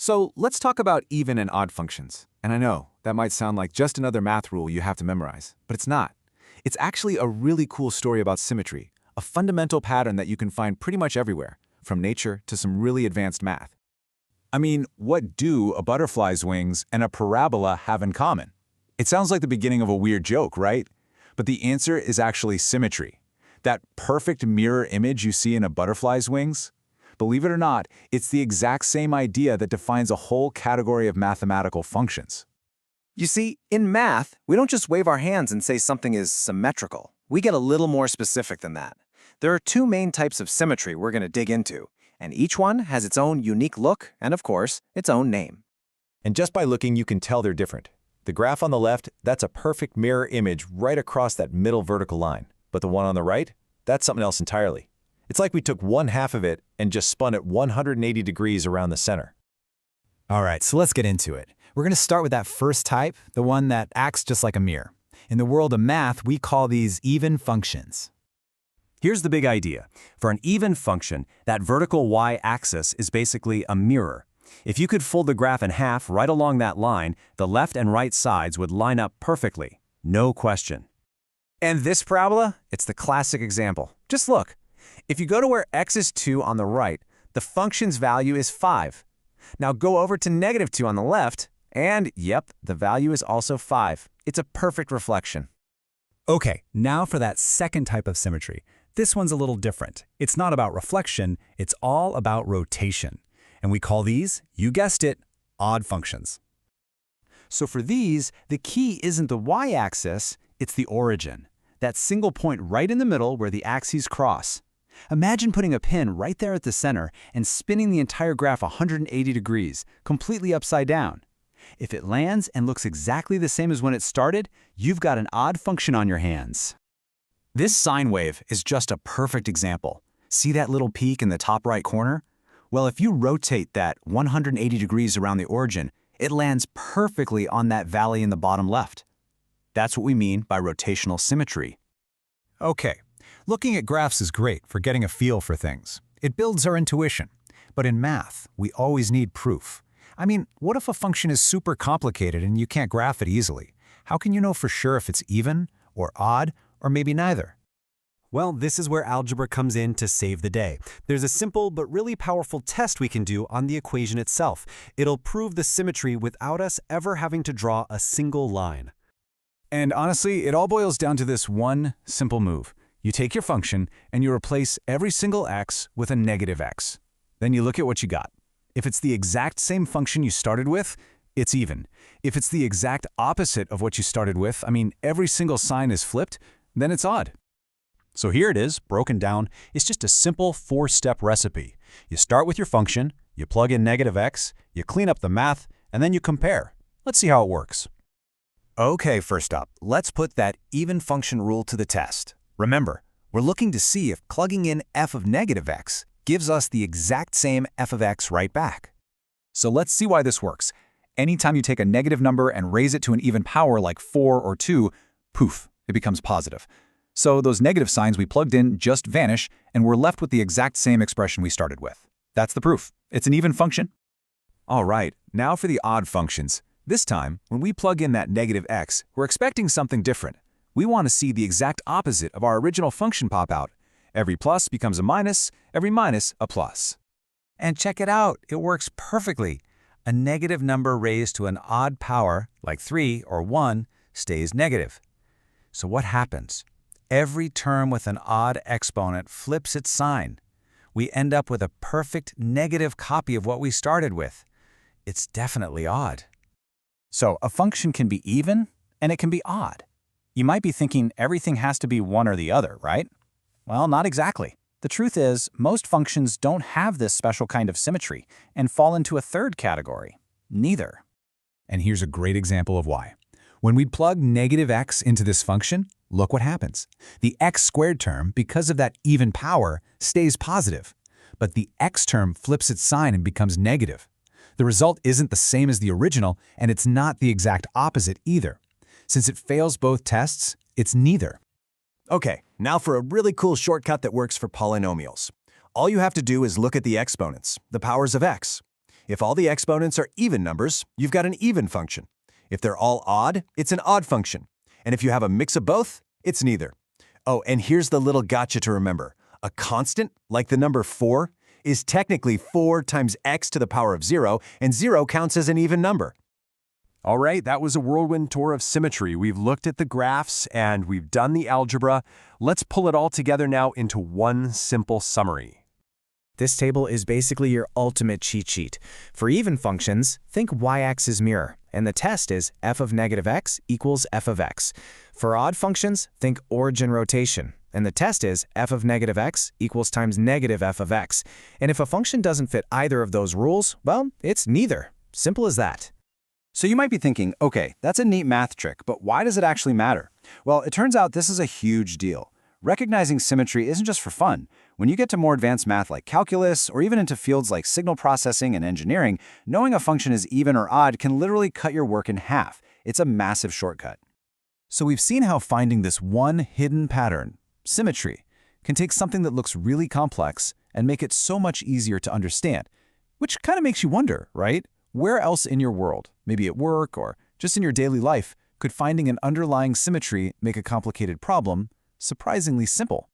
So let's talk about even and odd functions. And I know, that might sound like just another math rule you have to memorize, but it's not. It's actually a really cool story about symmetry, a fundamental pattern that you can find pretty much everywhere, from nature to some really advanced math. I mean, what do a butterfly's wings and a parabola have in common? It sounds like the beginning of a weird joke, right? But the answer is actually symmetry. That perfect mirror image you see in a butterfly's wings? Believe it or not, it's the exact same idea that defines a whole category of mathematical functions. You see, in math, we don't just wave our hands and say something is symmetrical. We get a little more specific than that. There are two main types of symmetry we're going to dig into, and each one has its own unique look and, of course, its own name. And just by looking, you can tell they're different. The graph on the left, that's a perfect mirror image right across that middle vertical line. But the one on the right, that's something else entirely. It's like we took one half of it and just spun it 180 degrees around the center. All right, so let's get into it. We're going to start with that first type, the one that acts just like a mirror. In the world of math, we call these even functions. Here's the big idea. For an even function, that vertical y-axis is basically a mirror. If you could fold the graph in half right along that line, the left and right sides would line up perfectly. No question. And this parabola, it's the classic example. Just look. If you go to where x is 2 on the right, the function's value is 5. Now go over to negative 2 on the left, and yep, the value is also 5. It's a perfect reflection. Okay, now for that second type of symmetry. This one's a little different. It's not about reflection, it's all about rotation. And we call these, you guessed it, odd functions. So for these, the key isn't the y-axis, it's the origin. That single point right in the middle where the axes cross. Imagine putting a pin right there at the center and spinning the entire graph 180 degrees, completely upside down. If it lands and looks exactly the same as when it started, you've got an odd function on your hands. This sine wave is just a perfect example. See that little peak in the top right corner? Well, if you rotate that 180 degrees around the origin, it lands perfectly on that valley in the bottom left. That's what we mean by rotational symmetry. Okay, looking at graphs is great for getting a feel for things. It builds our intuition. But in math, we always need proof. I mean, what if a function is super complicated and you can't graph it easily? How can you know for sure if it's even, or odd, or maybe neither? Well, this is where algebra comes in to save the day. There's a simple but really powerful test we can do on the equation itself. It'll prove the symmetry without us ever having to draw a single line. And honestly, it all boils down to this one simple move. You take your function and you replace every single x with a negative x. Then you look at what you got. If it's the exact same function you started with, it's even. If it's the exact opposite of what you started with, I mean, every single sign is flipped, then it's odd. So here it is, broken down. It's just a simple 4-step recipe. You start with your function, you plug in negative x, you clean up the math, and then you compare. Let's see how it works. Okay, first up, let's put that even function rule to the test. Remember, we're looking to see if plugging in f of negative x gives us the exact same f of x right back. So let's see why this works. Anytime you take a negative number and raise it to an even power like 4 or 2, poof, it becomes positive. So those negative signs we plugged in just vanish, and we're left with the exact same expression we started with. That's the proof. It's an even function. All right, now for the odd functions. This time, when we plug in that negative x, we're expecting something different. We want to see the exact opposite of our original function pop out. Every plus becomes a minus, every minus a plus. And check it out, it works perfectly. A negative number raised to an odd power, like 3 or 1, stays negative. So what happens? Every term with an odd exponent flips its sign. We end up with a perfect negative copy of what we started with. It's definitely odd. So a function can be even, and it can be odd. You might be thinking everything has to be one or the other, right? Well, not exactly. The truth is, most functions don't have this special kind of symmetry and fall into a third category, neither. And here's a great example of why. When we plug negative x into this function, look what happens. The x squared term, because of that even power, stays positive. But the x term flips its sign and becomes negative. The result isn't the same as the original, and it's not the exact opposite either. Since it fails both tests, it's neither. Okay, now for a really cool shortcut that works for polynomials. All you have to do is look at the exponents, the powers of x. If all the exponents are even numbers, you've got an even function. If they're all odd, it's an odd function. And if you have a mix of both, it's neither. Oh, and here's the little gotcha to remember. A constant, like the number 4, is technically 4 times x to the power of 0, and 0 counts as an even number. All right, that was a whirlwind tour of symmetry. We've looked at the graphs and we've done the algebra. Let's pull it all together now into one simple summary. This table is basically your ultimate cheat sheet. For even functions, think y-axis mirror, and the test is f of negative x equals f of x. For odd functions, think origin rotation, and the test is f of negative x equals times negative f of x. And if a function doesn't fit either of those rules, well, it's neither. Simple as that. So you might be thinking, okay, that's a neat math trick, but why does it actually matter? Well, it turns out this is a huge deal. Recognizing symmetry isn't just for fun. When you get to more advanced math like calculus, or even into fields like signal processing and engineering, knowing a function is even or odd can literally cut your work in half. It's a massive shortcut. So we've seen how finding this one hidden pattern, symmetry, can take something that looks really complex and make it so much easier to understand. Which kind of makes you wonder, right? Where else in your world, maybe at work or just in your daily life, could finding an underlying symmetry make a complicated problem surprisingly simple?